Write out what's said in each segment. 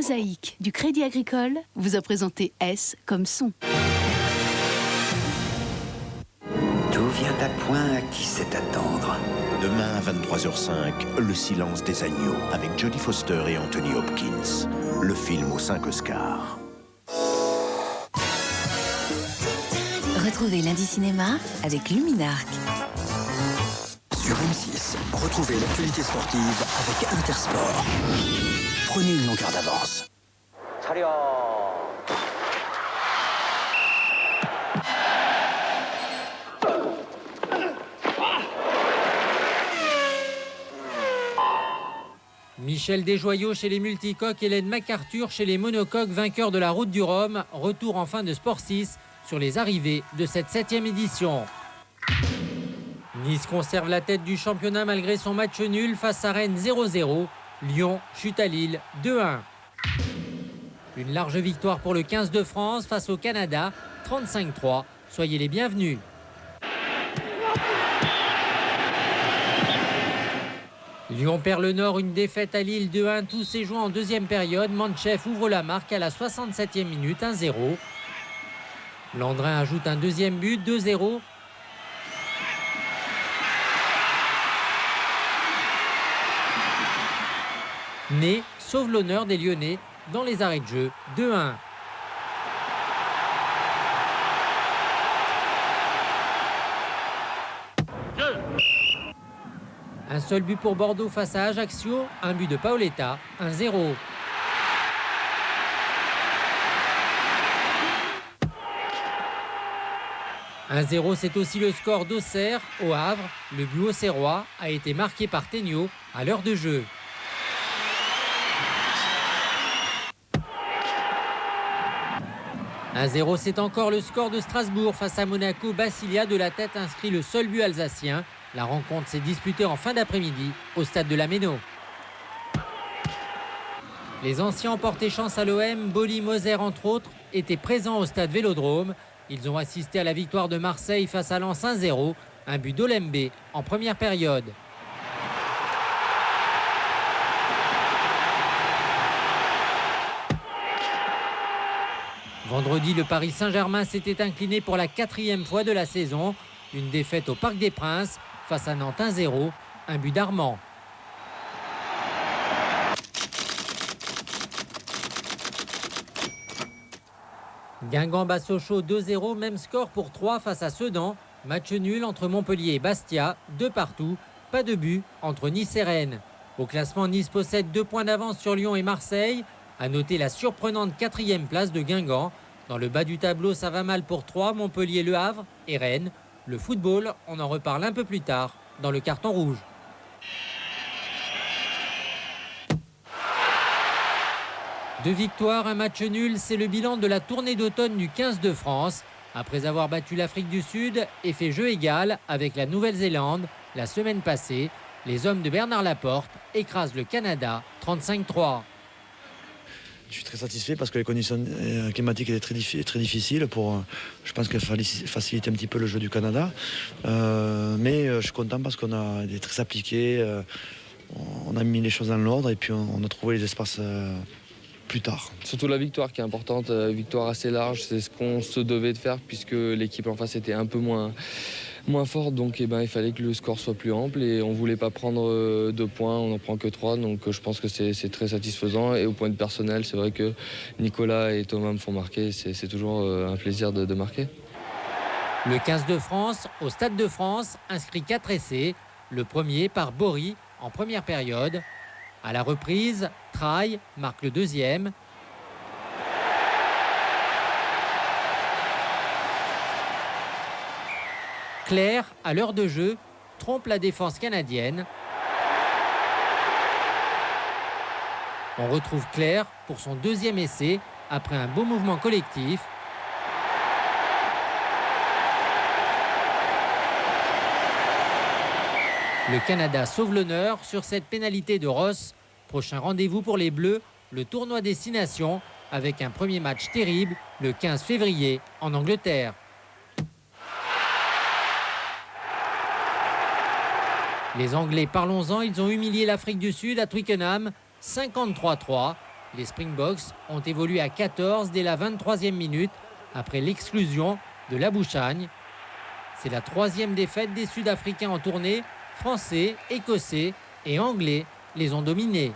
Mosaïque du Crédit Agricole vous a présenté S comme son. Tout vient à point à qui sait attendre. Demain à 23h05, Le silence des agneaux avec Jodie Foster et Anthony Hopkins. Le film aux 5 Oscars. Retrouvez lundi cinéma avec Luminarc. Sur M6, retrouvez l'actualité sportive avec Intersport. Prenez une longueur d'avance. Michel Desjoyaux chez les multicoques, Hélène MacArthur chez les monocoques, vainqueurs de la Route du Rhum. Retour en fin de Sport 6 sur les arrivées de cette 7e édition. Nice conserve la tête du championnat malgré son match nul face à Rennes 0-0. Lyon chute à Lille 2-1. Une large victoire pour le 15 de France face au Canada 35-3. Soyez les bienvenus. Lyon perd le Nord, une défaite à Lille 2-1. Tous ses joueurs en deuxième période. Mandchef ouvre la marque à la 67e minute 1-0. Landrin ajoute un deuxième but 2-0. Né sauve l'honneur des Lyonnais dans les arrêts de jeu 2-1. Un seul but pour Bordeaux face à Ajaccio, un but de Paoletta, 1-0. « 1-0, c'est aussi le score d'Auxerre au Havre. Le but auxerrois a été marqué par Tegnaud à l'heure de jeu. « 1-0, c'est encore le score de Strasbourg face à Monaco. Basilia de la tête inscrit le seul but alsacien. La rencontre s'est disputée en fin d'après-midi au stade de la Méno. Les anciens ont porté chance à l'OM. Boli, Moser entre autres étaient présents au stade Vélodrome. Ils ont assisté à la victoire de Marseille face à Lens 1-0. Un but d'Olembe en première période. Vendredi, le Paris Saint-Germain s'était incliné pour la 4e fois de la saison. Une défaite au Parc des Princes face à Nantes 1-0. Un but d'Armand. Guingamp bat Sochaux 2-0. Même score pour 3 face à Sedan. Match nul entre Montpellier et Bastia. 2 partout. Pas de but entre Nice et Rennes. Au classement, Nice possède 2 points d'avance sur Lyon et Marseille. À noter la surprenante 4e place de Guingamp. Dans le bas du tableau, ça va mal pour 3, Montpellier, Le Havre et Rennes. Le football, on en reparle un peu plus tard dans le carton rouge. Deux victoires, un match nul, c'est le bilan de la tournée d'automne du 15 de France. Après avoir battu l'Afrique du Sud et fait jeu égal avec la Nouvelle-Zélande la semaine passée, les hommes de Bernard Laporte écrasent le Canada 35-3. Je suis très satisfait parce que les conditions climatiques étaient très difficiles je pense qu'elles facilitaient un petit peu le jeu du Canada. Mais je suis content parce qu'on a été très appliqués, on a mis les choses dans l'ordre et puis on a trouvé les espaces plus tard. Surtout la victoire qui est importante, victoire assez large, c'est ce qu'on se devait de faire puisque l'équipe en face était un peu moins forte, donc il fallait que le score soit plus ample et on ne voulait pas prendre 2 points, on n'en prend que 3, donc je pense que c'est très satisfaisant. Et au point de personnel, c'est vrai que Nicolas et Thomas me font marquer, c'est toujours un plaisir de marquer. Le 15 de France, au Stade de France, inscrit 4 essais, le premier par Bory en première période. À la reprise, Traille marque le deuxième. Claire, à l'heure de jeu, trompe la défense canadienne. On retrouve Claire pour son deuxième essai après un beau mouvement collectif. Le Canada sauve l'honneur sur cette pénalité de Ross. Prochain rendez-vous pour les Bleus, le tournoi Destination, avec un premier match terrible le 15 février en Angleterre. Les Anglais, parlons-en, ils ont humilié l'Afrique du Sud à Twickenham, 53-3. Les Springboks ont évolué à 14 dès la 23e minute après l'exclusion de Labuschagne. C'est la 3e défaite des Sud-Africains en tournée. Français, Écossais et Anglais les ont dominés.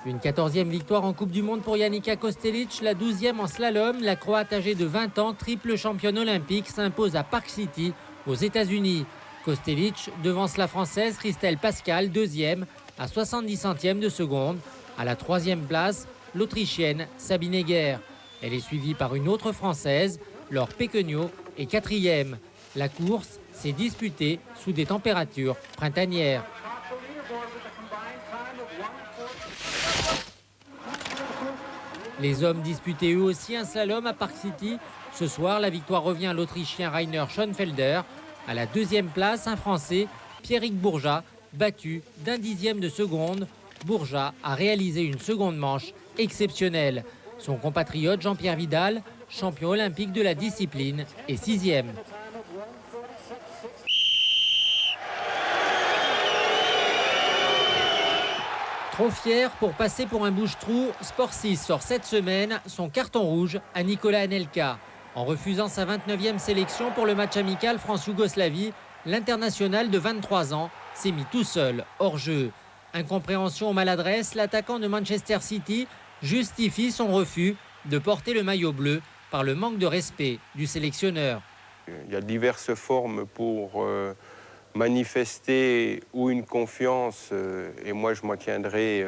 Une 14e victoire en Coupe du Monde pour Janica Kostelić, la 12e en slalom. La Croate âgée de 20 ans, triple championne olympique, s'impose à Park City aux États-Unis. Kostelić devance la Française Christelle Pascal, 2e, à 70 centièmes de seconde. À la 3e place, l'Autrichienne Sabine Egger. Elle est suivie par une autre Française, Laure Péquenot, est 4e. La course s'est disputée sous des températures printanières. Les hommes disputaient eux aussi un slalom à Park City. Ce soir, la victoire revient à l'Autrichien Rainer Schoenfelder. À la 2e place, un Français, Pierrick Bourja, battu d'1 dixième de seconde. Bourja a réalisé une seconde manche exceptionnelle. Son compatriote Jean-Pierre Vidal, champion olympique de la discipline, est 6e. Trop fier pour passer pour un bouche-trou, Sport 6 sort cette semaine son carton rouge à Nicolas Anelka. En refusant sa 29e sélection pour le match amical France-Yougoslavie, l'international de 23 ans s'est mis tout seul hors jeu. Incompréhension ou maladresse, l'attaquant de Manchester City justifie son refus de porter le maillot bleu par le manque de respect du sélectionneur. Il y a diverses formes pour manifester ou une confiance, et moi je m'en tiendrai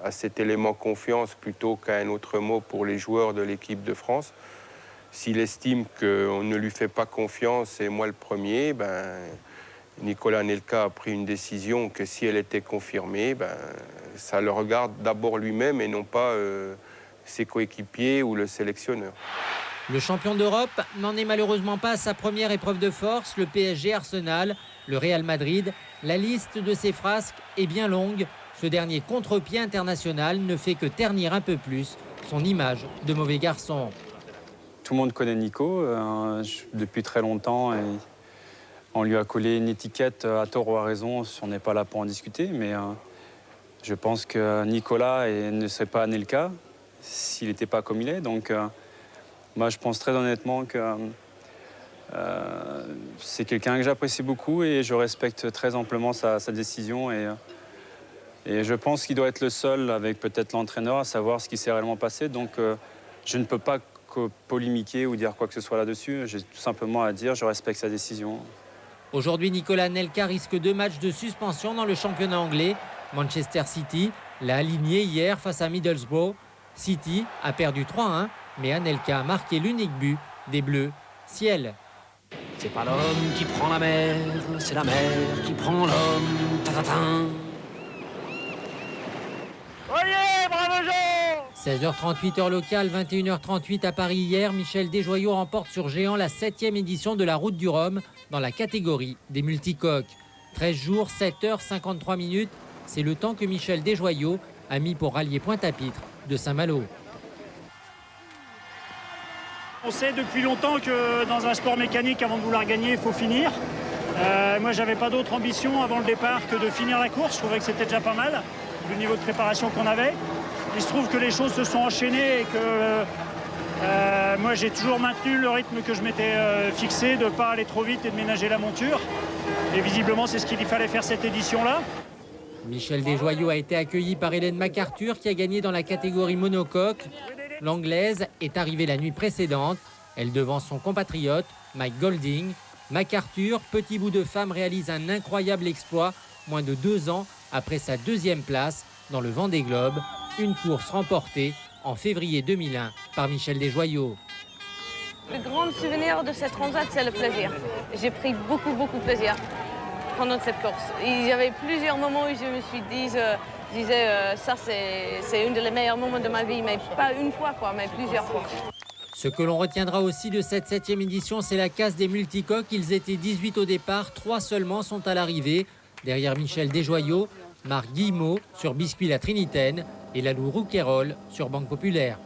à cet élément confiance plutôt qu'à un autre mot pour les joueurs de l'équipe de France. S'il estime qu'on ne lui fait pas confiance, et moi le premier, Nicolas Anelka a pris une décision que si elle était confirmée, ça le regarde d'abord lui-même et non pas ses coéquipiers ou le sélectionneur. Le champion d'Europe n'en est malheureusement pas à sa première épreuve de force, le PSG Arsenal, le Real Madrid. La liste de ces frasques est bien longue. Ce dernier contre-pied international ne fait que ternir un peu plus son image de mauvais garçon. Tout le monde connaît Nico depuis très longtemps et on lui a collé une étiquette à tort ou à raison, on n'est pas là pour en discuter, mais je pense que Nicolas ne serait pas Anelka s'il n'était pas comme il est. Donc moi je pense très honnêtement que c'est quelqu'un que j'apprécie beaucoup et je respecte très amplement sa décision et je pense qu'il doit être le seul avec peut-être l'entraîneur à savoir ce qui s'est réellement passé. Donc je ne peux pas polémiquer ou dire quoi que ce soit là-dessus. J'ai tout simplement à dire je respecte sa décision. Aujourd'hui, Nicolas Anelka risque 2 matchs de suspension dans le championnat anglais. Manchester City l'a aligné hier face à Middlesbrough. City a perdu 3-1, mais Anelka a marqué l'unique but des Bleus. Ciel. C'est pas l'homme qui prend la mer, c'est la mer qui prend l'homme. Ta-ta-ta. Oyez, bravo Jean! 16h38 heure locale, 21h38 à Paris hier, Michel Desjoyaux remporte sur géant la 7e édition de la Route du Rhum dans la catégorie des multicoques. 13 jours, 7h53 minutes, c'est le temps que Michel Desjoyaux a mis pour rallier Pointe-à-Pitre de Saint-Malo. On sait depuis longtemps que dans un sport mécanique, avant de vouloir gagner, il faut finir. Moi, j'avais pas d'autre ambition avant le départ que de finir la course. Je trouvais que c'était déjà pas mal, le niveau de préparation qu'on avait. Il se trouve que les choses se sont enchaînées et que moi j'ai toujours maintenu le rythme que je m'étais fixé, de ne pas aller trop vite et de ménager la monture. Et visiblement c'est ce qu'il fallait faire cette édition-là. Michel Desjoyaux a été accueilli par Hélène MacArthur qui a gagné dans la catégorie monocoque. L'Anglaise est arrivée la nuit précédente. Elle devance son compatriote Mike Golding. MacArthur, petit bout de femme, réalise un incroyable exploit moins de 2 ans après sa 2e place dans le Vendée Globe. Une course remportée en février 2001 par Michel Desjoyaux. Le grand souvenir de cette transat, c'est le plaisir. J'ai pris beaucoup de plaisir pendant cette course. Il y avait plusieurs moments où je me suis dit, ça c'est un des meilleurs moments de ma vie, mais pas une fois, mais plusieurs fois. Ce que l'on retiendra aussi de cette 7e édition, c'est la casse des multicoques. Ils étaient 18 au départ, 3 seulement sont à l'arrivée. Derrière Michel Desjoyaux, Marc Guillemot sur Biscuit la Trinitaine et Lalou Rouquayrol sur Banque Populaire.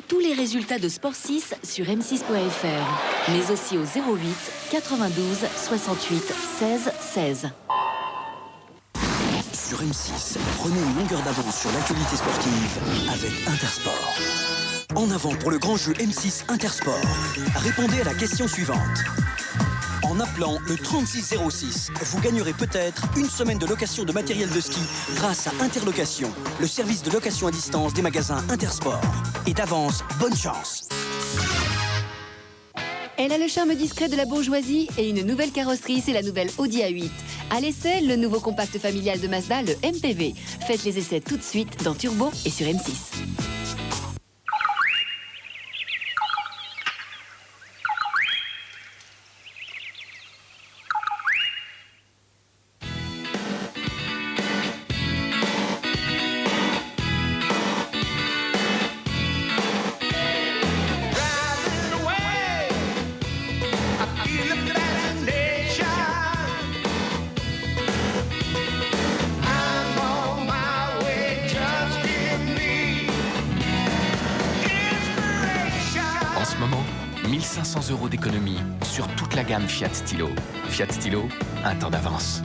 tous les résultats de Sport 6 sur m6.fr, mais aussi au 08 92 68 16 16. Sur M6, prenez une longueur d'avance sur l'actualité sportive avec Intersport. En avant pour le grand jeu M6 Intersport. Répondez à la question suivante. En appelant le 3606, vous gagnerez peut-être une semaine de location de matériel de ski grâce à Interlocation, le service de location à distance des magasins Intersport. Et d'avance, bonne chance. Elle a le charme discret de la bourgeoisie et une nouvelle carrosserie, c'est la nouvelle Audi A8. À l'essai, le nouveau compact familial de Mazda, le MPV. Faites les essais tout de suite dans Turbo et sur M6. En ce moment, 1500 € d'économie sur toute la gamme Fiat Stilo. Fiat Stilo, un temps d'avance.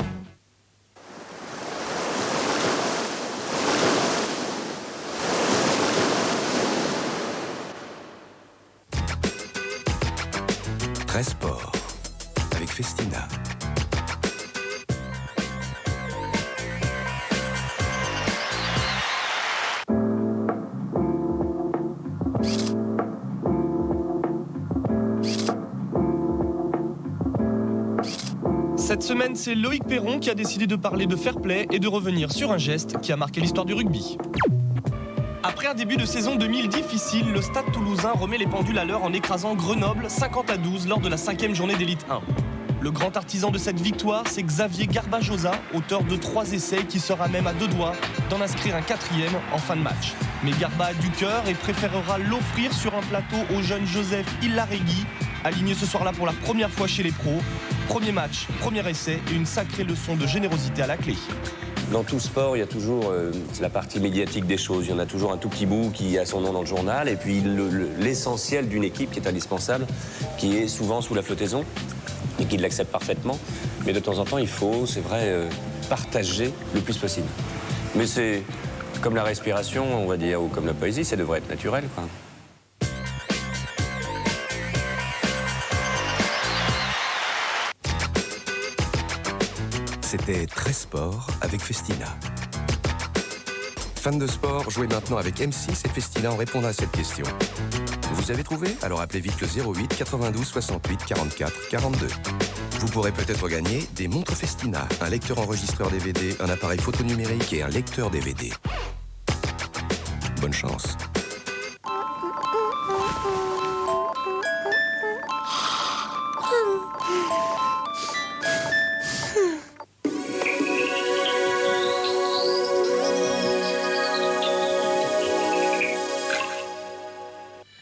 Très sport avec Festina. Cette semaine, c'est Loïc Perron qui a décidé de parler de fair play et de revenir sur un geste qui a marqué l'histoire du rugby. Après un début de saison 2000 difficile, le Stade Toulousain remet les pendules à l'heure en écrasant Grenoble 50-12 lors de la 5e journée d'élite 1. Le grand artisan de cette victoire, c'est Xavier Garbajosa, auteur de 3 essais qui sera même à 2 doigts d'en inscrire un 4e en fin de match. Mais Garba a du cœur et préférera l'offrir sur un plateau au jeune Joseph Ilaregui, aligné ce soir-là pour la première fois chez les pros. Premier match, premier essai et une sacrée leçon de générosité à la clé. Dans tout sport, il y a toujours la partie médiatique des choses. Il y en a toujours un tout petit bout qui a son nom dans le journal. Et puis l'essentiel d'une équipe qui est indispensable, qui est souvent sous la flottaison et qui l'accepte parfaitement. Mais de temps en temps, il faut, c'est vrai, partager le plus possible. Mais c'est comme la respiration, on va dire, ou comme la poésie, ça devrait être naturel, quoi. C'était Très Sport avec Festina. Fan de sport, jouez maintenant avec M6 et Festina en répondant à cette question. Vous avez trouvé? Alors appelez vite le 08 92 68 44 42. Vous pourrez peut-être gagner des montres Festina, un lecteur enregistreur DVD, un appareil photo numérique et un lecteur DVD. Bonne chance.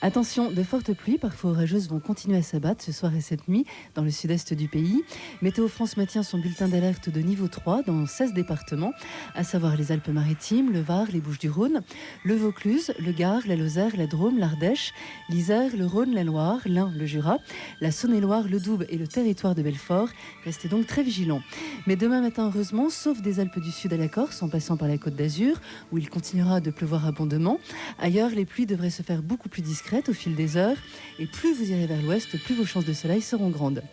Attention, de fortes pluies, parfois orageuses, vont continuer à s'abattre ce soir et cette nuit dans le sud-est du pays. Météo France maintient son bulletin d'alerte de niveau 3 dans 16 départements, à savoir les Alpes-Maritimes, le Var, les Bouches-du-Rhône, le Vaucluse, le Gard, la Lozère, la Drôme, l'Ardèche, l'Isère, le Rhône, la Loire, l'Ain, le Jura, la Saône-et-Loire, le Doubs et le territoire de Belfort. Restez donc très vigilants. Mais demain matin, heureusement, sauf des Alpes du Sud à la Corse, en passant par la Côte d'Azur, où il continuera de pleuvoir abondamment. Ailleurs, les pluies devraient se faire beaucoup plus discrètes au fil des heures, et plus vous irez vers l'ouest, plus vos chances de soleil seront grandes.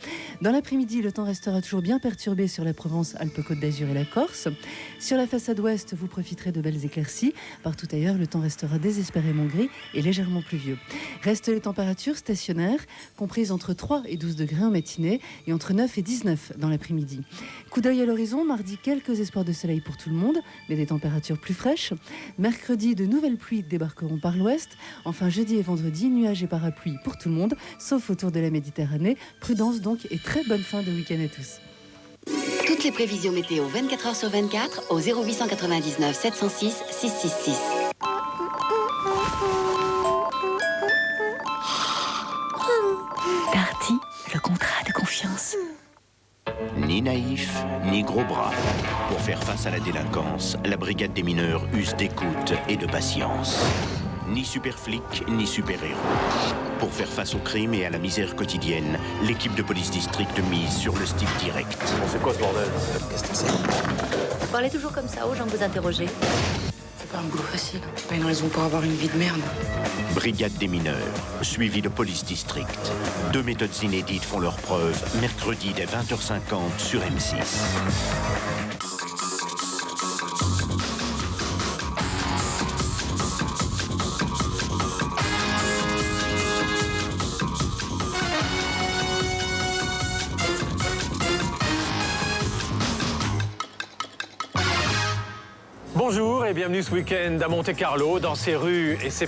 Dans l'après-midi, le temps restera toujours bien perturbé sur la Provence, Alpes-Côte d'Azur et la Corse. Sur la façade ouest, vous profiterez de belles éclaircies. Partout ailleurs, le temps restera désespérément gris et légèrement pluvieux. Restent les températures stationnaires, comprises entre 3 et 12 degrés en matinée et entre 9 et 19 dans l'après-midi. Coup d'œil à l'horizon, mardi, quelques espoirs de soleil pour tout le monde, mais des températures plus fraîches. Mercredi, de nouvelles pluies débarqueront par l'ouest. Enfin, jeudi et vendredi, nuages et parapluies pour tout le monde, sauf autour de la Méditerranée. Prudence donc et très bonne fin de week-end à tous. Toutes les prévisions météo 24 heures sur 24 au 0899 706 666. Darty, le contrat de confiance. Ni naïf, ni gros bras. Pour faire face à la délinquance, la brigade des mineurs use d'écoute et de patience. Ni super flic, ni super héros. Pour faire face au crime et à la misère quotidienne, l'équipe de police district mise sur le style direct. On fait quoi ce bordel? Qu'est-ce que c'est? Vous parlez toujours comme ça aux gens que vous interrogez? C'est pas un boulot facile. C'est pas une raison pour avoir une vie de merde. Brigade des mineurs, suivi de police district. 2 méthodes inédites font leur preuve, mercredi dès 20h50 sur M6. Bonjour et bienvenue ce week-end à Monte-Carlo, dans ses rues et ses